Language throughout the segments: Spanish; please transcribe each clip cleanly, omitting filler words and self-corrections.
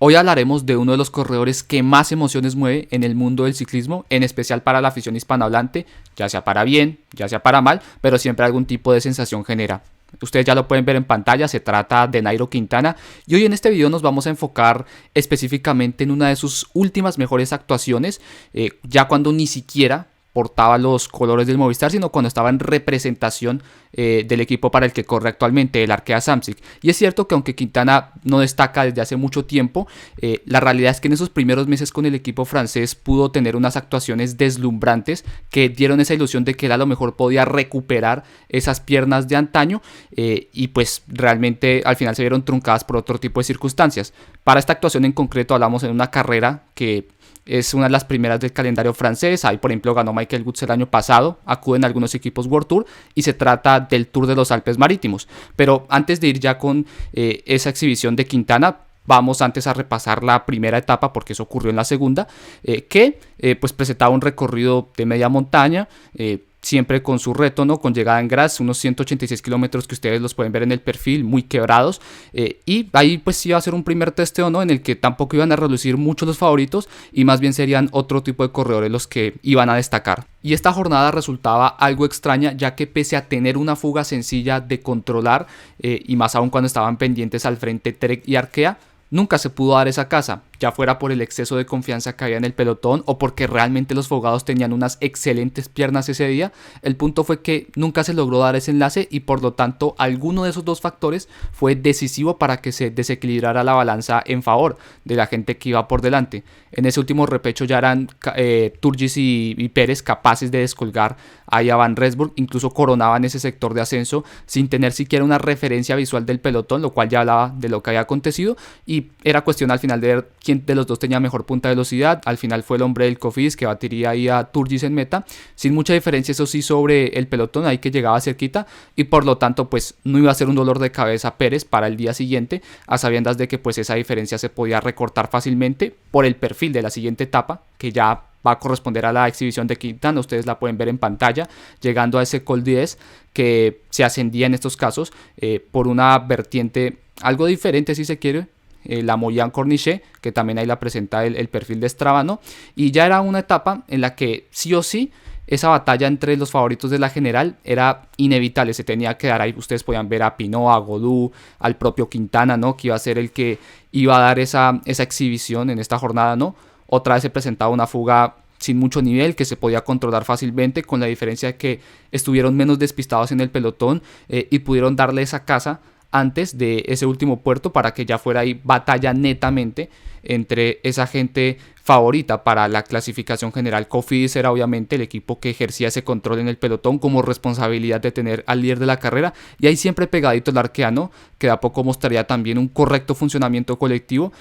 Hoy hablaremos de uno de los corredores que más emociones mueve en el mundo del ciclismo, en especial para la afición hispanohablante, ya sea para bien, ya sea para mal, pero siempre algún tipo de sensación genera. Ustedes ya lo pueden ver en pantalla, se trata de Nairo Quintana y hoy en este video nos vamos a enfocar específicamente en una de sus últimas mejores actuaciones, ya cuando ni siquiera portaba los colores del Movistar, sino cuando estaba en representación del equipo para el que corre actualmente, el Arkea Samsic. Y es cierto que aunque Quintana no destaca desde hace mucho tiempo, la realidad es que en esos primeros meses con el equipo francés pudo tener unas actuaciones deslumbrantes que dieron esa ilusión de que él a lo mejor podía recuperar esas piernas de antaño y pues realmente al final se vieron truncadas por otro tipo de circunstancias. Para esta actuación en concreto hablamos en una carrera que es una de las primeras del calendario francés. Ahí, por ejemplo, ganó Michael Woods el año pasado. Acuden algunos equipos World Tour y se trata del Tour de los Alpes Marítimos. Pero antes de ir ya con esa exhibición de Quintana, vamos antes a repasar la primera etapa, porque eso ocurrió en la segunda, que pues presentaba un recorrido de media montaña, siempre con su reto, ¿no? Con llegada en Graz, unos 186 kilómetros que ustedes los pueden ver en el perfil, muy quebrados, y ahí pues iba a ser un primer testeo, ¿no? En el que tampoco iban a relucir mucho los favoritos y más bien serían otro tipo de corredores los que iban a destacar. Y esta jornada resultaba algo extraña, ya que pese a tener una fuga sencilla de controlar, y más aún cuando estaban pendientes al frente Trek y Arkea, nunca se pudo dar esa caza, ya fuera por el exceso de confianza que había en el pelotón o porque realmente los fogados tenían unas excelentes piernas ese día. El punto fue que nunca se logró dar ese enlace y por lo tanto alguno de esos dos factores fue decisivo para que se desequilibrara la balanza en favor de la gente que iba por delante. En ese último repecho ya eran Turgis y Pérez capaces de descolgar a Van Rensburg, incluso coronaban ese sector de ascenso sin tener siquiera una referencia visual del pelotón, lo cual ya hablaba de lo que había acontecido y era cuestión al final de ver quién de los dos tenía mejor punta de velocidad. Al final fue el hombre del Cofidis que batiría ahí a Turgis en meta, sin mucha diferencia eso sí sobre el pelotón, ahí que llegaba cerquita y por lo tanto pues no iba a ser un dolor de cabeza Pérez para el día siguiente, a sabiendas de que pues esa diferencia se podía recortar fácilmente por el perfil de la siguiente etapa, que ya va a corresponder a la exhibición de Quintana. Ustedes la pueden ver en pantalla, llegando a ese Col 10 que se ascendía en estos casos por una vertiente algo diferente si se quiere, la Moyan Cornichet, que también ahí la presenta el perfil de Strava, ¿no? Y ya era una etapa en la que sí o sí esa batalla entre los favoritos de la general era inevitable, se tenía que dar. Ahí ustedes podían ver a Pinot, a Godú, al propio Quintana, ¿no? Que iba a ser el que iba a dar esa exhibición en esta jornada, ¿no? Otra vez se presentaba una fuga sin mucho nivel, que se podía controlar fácilmente, con la diferencia de que estuvieron menos despistados en el pelotón y pudieron darle esa caza antes de ese último puerto para que ya fuera ahí batalla netamente entre esa gente favorita para la clasificación general. Cofidis era obviamente el equipo que ejercía ese control en el pelotón como responsabilidad de tener al líder de la carrera y ahí siempre pegadito el arqueano, que de a poco mostraría también un correcto funcionamiento colectivo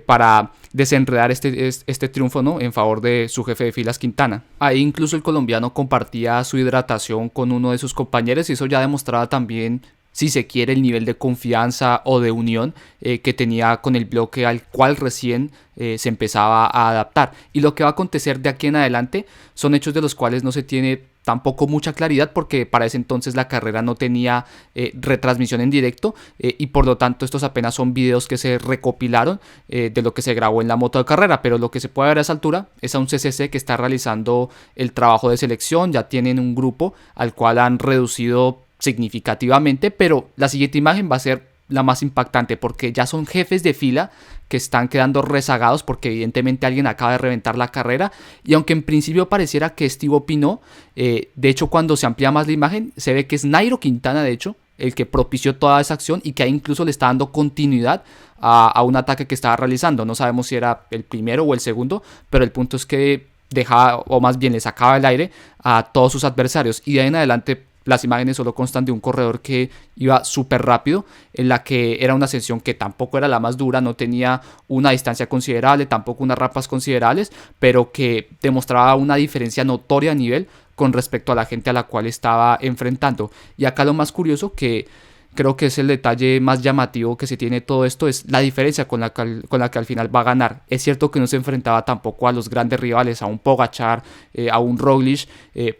para desenredar este triunfo, ¿no? En favor de su jefe de filas Quintana. Ahí incluso el colombiano compartía su hidratación con uno de sus compañeros y eso ya demostraba también, si se quiere, el nivel de confianza o de unión que tenía con el bloque al cual recién se empezaba a adaptar. Y lo que va a acontecer de aquí en adelante son hechos de los cuales no se tiene tampoco mucha claridad porque para ese entonces la carrera no tenía retransmisión en directo y por lo tanto estos apenas son videos que se recopilaron de lo que se grabó en la moto de carrera, pero lo que se puede ver a esa altura es a un CCC que está realizando el trabajo de selección. Ya tienen un grupo al cual han reducido significativamente, pero la siguiente imagen va a ser la más impactante porque ya son jefes de fila que están quedando rezagados porque evidentemente alguien acaba de reventar la carrera y aunque en principio pareciera que es Thibaut Pinot, de hecho cuando se amplía más la imagen se ve que es Nairo Quintana de hecho el que propició toda esa acción y que ahí incluso le está dando continuidad a un ataque que estaba realizando. No sabemos si era el primero o el segundo, pero el punto es que dejaba, o más bien le sacaba el aire a todos sus adversarios y de ahí en adelante las imágenes solo constan de un corredor que iba súper rápido, en la que era una ascensión que tampoco era la más dura, no tenía una distancia considerable, tampoco unas rampas considerables, pero que demostraba una diferencia notoria a nivel con respecto a la gente a la cual estaba enfrentando. Y acá lo más curioso, que creo que es el detalle más llamativo que se tiene todo esto, es la diferencia con la que al final va a ganar. Es cierto que no se enfrentaba tampoco a los grandes rivales, a un Pogačar, a un Roglič,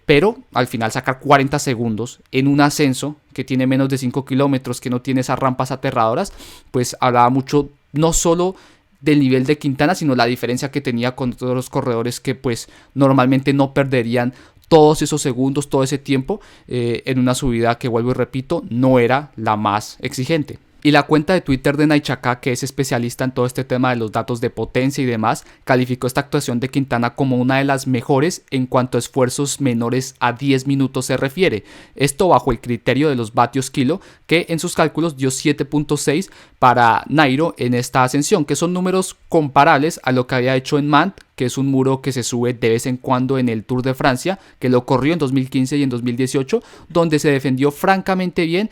pero al final sacar 40 segundos en un ascenso que tiene menos de 5 kilómetros, que no tiene esas rampas aterradoras, pues hablaba mucho no solo del nivel de Quintana, sino la diferencia que tenía con todos los corredores que pues normalmente no perderían todos esos segundos, todo ese tiempo en una subida que, vuelvo y repito, no era la más exigente. Y la cuenta de Twitter de Naichaka, que es especialista en todo este tema de los datos de potencia y demás, calificó esta actuación de Quintana como una de las mejores en cuanto a esfuerzos menores a 10 minutos se refiere. Esto bajo el criterio de los vatios kilo, que en sus cálculos dio 7.6 para Nairo en esta ascensión, que son números comparables a lo que había hecho en Mant, que es un muro que se sube de vez en cuando en el Tour de Francia, que lo corrió en 2015 y en 2018, donde se defendió francamente bien,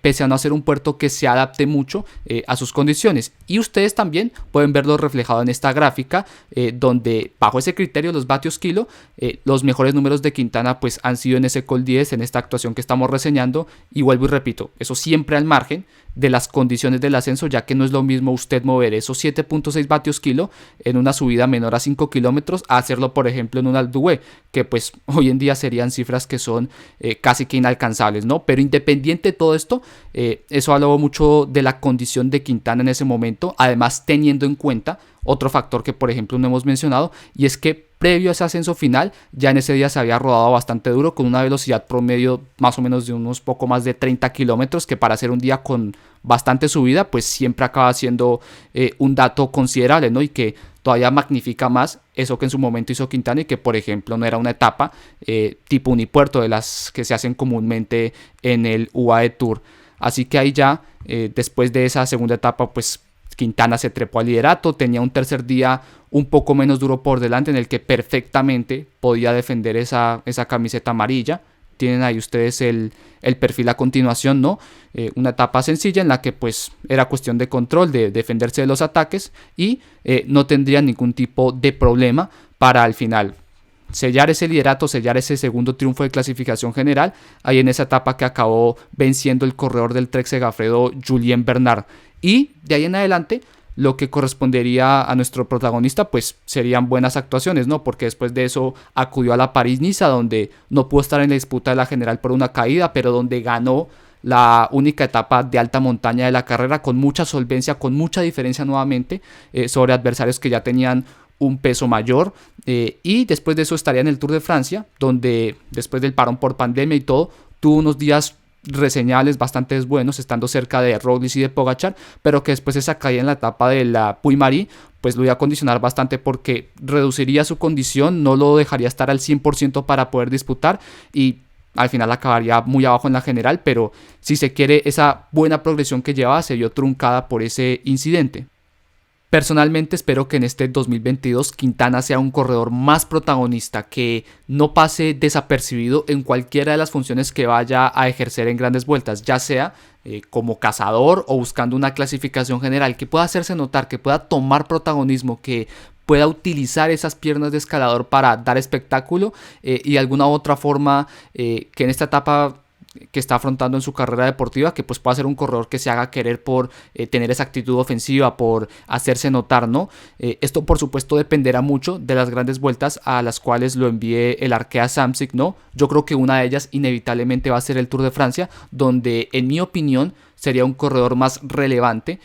pese a no ser un puerto que se adapte mucho a sus condiciones. Y ustedes también pueden verlo reflejado en esta gráfica, donde bajo ese criterio, los vatios kilo, los mejores números de Quintana pues han sido en ese Col 10, en esta actuación que estamos reseñando, y vuelvo y repito, eso siempre al margen de las condiciones del ascenso, ya que no es lo mismo usted mover esos 7.6 vatios kilo en una subida menor a 5 kilómetros a hacerlo, por ejemplo, en un Alpe d'Huez, que pues hoy en día serían cifras que son casi que inalcanzables, ¿no? Pero independiente de todo esto, eso habló mucho de la condición de Quintana en ese momento, además teniendo en cuenta otro factor que, por ejemplo, no hemos mencionado, y es que previo a ese ascenso final, ya en ese día se había rodado bastante duro, con una velocidad promedio más o menos de unos poco más de 30 kilómetros, que para hacer un día con bastante subida, pues siempre acaba siendo un dato considerable, ¿no? Y que todavía magnifica más eso que en su momento hizo Quintana, y que, por ejemplo, no era una etapa tipo unipuerto de las que se hacen comúnmente en el UAE Tour. Así que ahí ya, después de esa segunda etapa, pues Quintana se trepó al liderato, tenía un tercer día un poco menos duro por delante, en el que perfectamente podía defender esa camiseta amarilla. Tienen ahí ustedes el perfil a continuación, ¿no? Una etapa sencilla en la que pues era cuestión de control, de defenderse de los ataques, y no tendría ningún tipo de problema para al final sellar ese liderato, sellar ese segundo triunfo de clasificación general, ahí en esa etapa que acabó venciendo el corredor del Trek Segafredo, Julien Bernard. Y de ahí en adelante, lo que correspondería a nuestro protagonista pues serían buenas actuaciones, ¿no? Porque después de eso acudió a la París-Niza, donde no pudo estar en la disputa de la general por una caída, pero donde ganó la única etapa de alta montaña de la carrera con mucha solvencia, con mucha diferencia nuevamente sobre adversarios que ya tenían un peso mayor, y después de eso estaría en el Tour de Francia, donde después del parón por pandemia y todo, tuvo unos días reseñables bastante buenos, estando cerca de Roglic y de Pogačar, pero que después esa caída en la etapa de la Puy-Marie pues lo iba a condicionar bastante, porque reduciría su condición, no lo dejaría estar al 100% para poder disputar, y al final acabaría muy abajo en la general. Pero si se quiere, esa buena progresión que llevaba se vio truncada por ese incidente. Personalmente espero que en este 2022 Quintana sea un corredor más protagonista, que no pase desapercibido en cualquiera de las funciones que vaya a ejercer en grandes vueltas, ya sea como cazador o buscando una clasificación general, que pueda hacerse notar, que pueda tomar protagonismo, que pueda utilizar esas piernas de escalador para dar espectáculo, y de alguna u otra forma que en esta etapa que está afrontando en su carrera deportiva, que pues pueda ser un corredor que se haga querer por tener esa actitud ofensiva, por hacerse notar, ¿no? Esto por supuesto dependerá mucho de las grandes vueltas a las cuales lo envíe el Arkea Samsic, ¿no? Yo creo que una de ellas inevitablemente va a ser el Tour de Francia, donde en mi opinión sería un corredor más relevante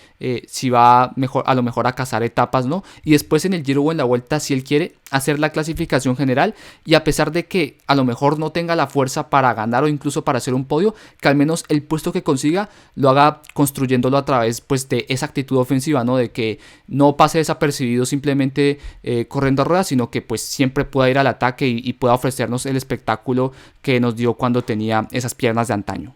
si va mejor, a lo mejor a cazar etapas, ¿no? Y después en el Giro o en la Vuelta, si él quiere hacer la clasificación general, y a pesar de que a lo mejor no tenga la fuerza para ganar o incluso para hacer un podio, que al menos el puesto que consiga lo haga construyéndolo a través pues de esa actitud ofensiva, ¿no? De que no pase desapercibido simplemente corriendo a ruedas, sino que pues siempre pueda ir al ataque y pueda ofrecernos el espectáculo que nos dio cuando tenía esas piernas de antaño.